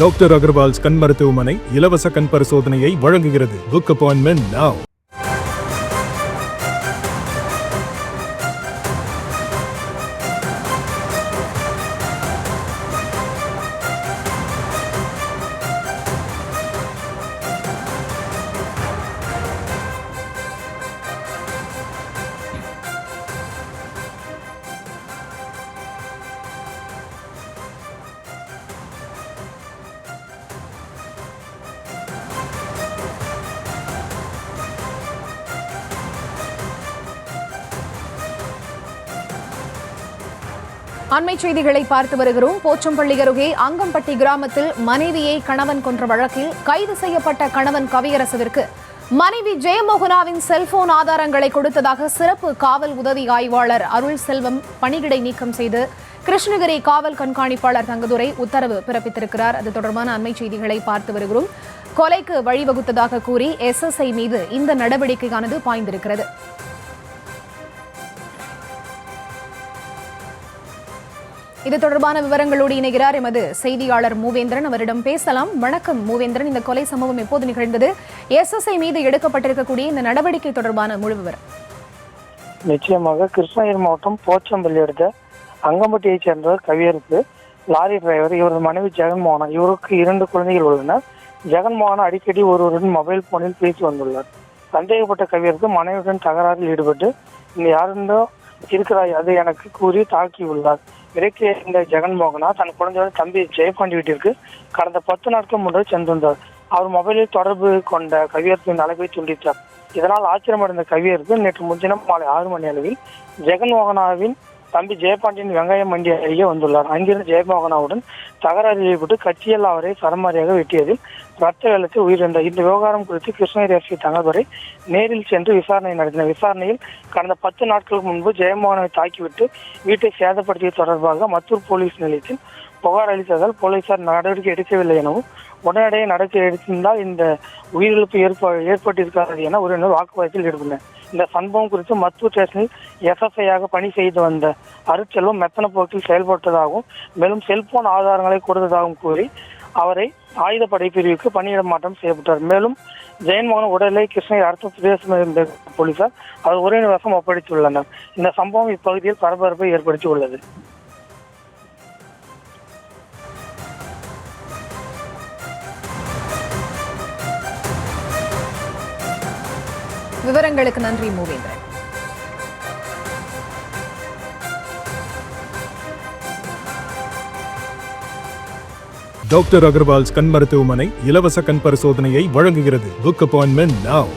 Doctor Agarwal's கண் மருத்துவமனை இலவச கண் பரிசோதனையை வழங்குகிறது. Book appointment now. அண்மை செய்திகளை பார்த்து வருகிறோம். போச்சம்பள்ளி அருகே அங்கம்பட்டி கிராமத்தில் மனைவியை கணவன் கொன்ற வழக்கில் கைது செய்யப்பட்ட கணவன் கவியரசுவிற்கு மனைவி ஜெயமோகனாவின் செல்போன் ஆதாரங்களை கொடுத்ததாக சிறப்பு காவல் உதவி ஆய்வாளர் அருள் செல்வம் பணியிடை நீக்கம் செய்து கிருஷ்ணகிரி காவல் கண்காணிப்பாளர் தங்கதுரை உத்தரவு பிறப்பித்திருக்கிறார். அது தொடர்பான அண்மை செய்திகளை பார்த்து வருகிறோம். கொலைக்கு வழிவகுத்ததாக கூறி SSI மீது இந்த நடவடிக்கையானது பாய்ந்திருக்கிறது. இது தொடர்பான விவரங்களோடு இணைகிறார் எமது செய்தியாளர் மூவேந்திரன். அவரிடம் பேசலாம். வணக்கம் மூவேந்திரன், இந்த கொலை சம்பவம் எப்போது நிகழ்ந்தது? SSI மீது எடுக்கப்பட்டிருக்கக்கூடிய இந்த நடவடிக்கை தொடர்பான முழு விவரம். நிச்சயமாக கிருஷ்ணகிரி மாவட்டம் போச்சம்பள்ளி அடுத்த அங்கம்பட்டியைச் சேர்ந்தவர் கவியரசு, லாரி டிரைவர். இவரது மனைவி ஜெகன்மோகனா. இவருக்கு 2 குழந்தைகள் உள்ளனர். ஜெகன்மோகனா அடிக்கடி ஒருவருடன் மொபைல் போனில் பேசி வந்துள்ளார். சந்தேகப்பட்ட கவியரசு மனைவியுடன் தகராறில் ஈடுபட்டு இந்த யாருந்தோ இருக்கிறாய் அது எனக்கு கூறி தாக்கியுள்ளார். இறக்கிய இந்த ஜெகன்மோகனா தன் குழந்தையோட தம்பி ஜெயபாண்டி வீட்டிற்கு கடந்த 10 நாட்கள் முன்பு சென்றிருந்தார். அவர் மொபைலில் தொடர்பு கொண்ட கவியரசின் அழைப்பை துண்டித்தார். இதனால் ஆச்சரியமடைந்த கவியரசு நேற்று முன்தினம் மாலை 6 மணி அளவில் ஜெகன்மோகனாவின் தம்பி ஜெயபாண்டியின் வெங்காயம் மண்டி அருகே வந்துள்ளார். அங்கிருந்து ஜெயமோகனாவுடன் தகராறில் ஈடுபட்டு கட்சியில் அவரை சரமாரியாக வெட்டியதில் ரத்த வெள்ளத்தில் உயிரிழந்தார். இந்த விவகாரம் குறித்து கிருஷ்ணகிரி SSI தங்கதுரை நேரில் சென்று விசாரணை நடத்தினார். விசாரணையில் கடந்த 10 நாட்களுக்கு முன்பு ஜெயமோகனை தாக்கிவிட்டு வீட்டை சேதப்படுத்தியது தொடர்பாக மத்தூர் போலீஸ் நிலையத்தில் புகார் அளித்ததால் போலீசார் நடவடிக்கை எடுக்கவில்லை எனவும் உடனடியாக நடவடிக்கை எடுத்திருந்தால் இந்த உயிரிழப்பு ஏற்பட்டிருக்காது என ஒரு வாக்குவாதத்தில் ஈடுபட்டனர். இந்த சம்பவம் குறித்து மத்தூர் ஸ்டேஷனில் SSI-யாக பணி செய்து வந்த அருட்செல்வம் மெத்தன போக்கில் செயல்பட்டதாகவும் மேலும் செல்போன் ஆதாரங்களை கொடுத்ததாகவும் கூறி அவரை ஆயுதப்படை பிரிவுக்கு பணியிட மாற்றம் செய்யப்பட்டார். மேலும் ஜெயன்மோகன் உடலை கிருஷ்ணகிரி அடுத்த பிரதேச போலீசார் அவர் உறவினர் வசம் ஒப்படைத்துள்ளனர். இந்த சம்பவம் இப்பகுதியில் பரபரப்பை ஏற்படுத்தி உள்ளது. விவரங்களுக்கு நன்றி மூவேந்திரன். டாக்டர் அகர்வால்ஸ் கண் மருத்துவமனை இலவச கண் பரிசோதனையை வழங்குகிறது. Book appointment now.